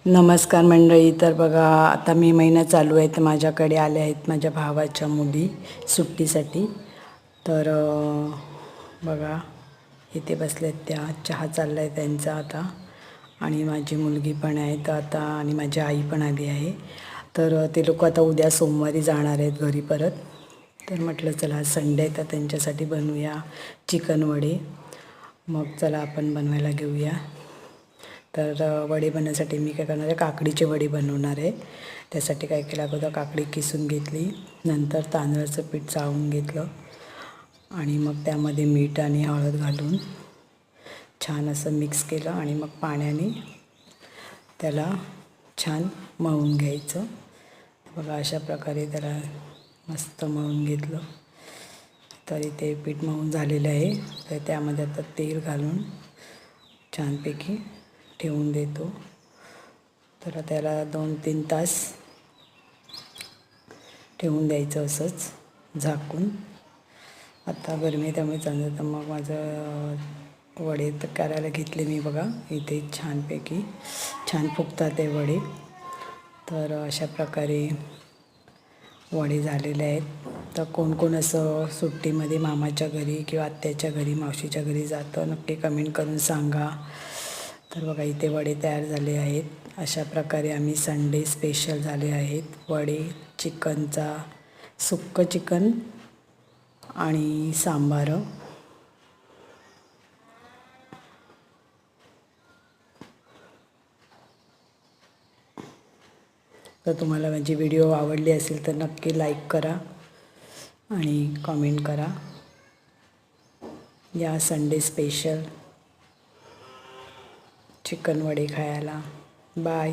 नमस्कार मंडळी. तर बघा, आता मे महिना चालू आहे तर माझ्याकडे आले आहेत माझ्या भावाच्या मुली सुट्टीसाठी. तर बघा इथे बसल्यात त्या, चहा चालला आहे त्यांचा आता. आणि माझी मुलगी पण आहे तर आता, आणि माझी आई पण आली आहे. तर ते लोक आता उद्या सोमवारी जाणार आहेत घरी परत. तर म्हटलं चला संडे तर त्यांच्यासाठी बनवूया चिकन वडे. मग चला आपण बनवायला घेऊया. तर वडे बनवण्यासाठी मी काय करणार आहे, काकडीचे वडे बनवणार आहे. त्यासाठी काय केलं, अगोदर काकडी किसून घेतली, नंतर तांदळाचं पीठ चाळून घेतलं आणि मग त्यामध्ये मीठ आणि हळद घालून छान असं मिक्स केलं आणि मग पाण्याने त्याला छान मळून घ्यायचं. बघा अशा प्रकारे त्याला मस्त मळून घेतलं. तर इथे पीठ मळून झालेलं आहे. तर त्यामध्ये आता तेल घालून छानपैकी ठेवून देतो. तर त्याला 2-3 तास ठेवून द्यायचं असंच झाकून. आता गरमी त्यामुळे चांगलं. तर मग माझं वडे तर करायला घेतले मी. बघा इथे छानपैकी छान फुगतात ते वडे. तर अशा प्रकारे वडे झालेले आहेत. तर कोण कोण असं सुट्टीमध्ये मामाच्या घरी किंवा आत्याच्या घरी, मावशीच्या घरी जातं, नक्की कमेंट करून सांगा. तर बघा इथे वडे तयार झाले आहेत. अशा प्रकारे आम्ही संडे स्पेशल झाले आहेत वडे, चिकनचा सुक्कं चिकन आणि सांबार. तर तुम्हाला माझी व्हिडिओ आवडली असेल तर नक्की लाईक करा आणि कमेंट करा. या संडे स्पेशल चिकन वडे खायला. बाय.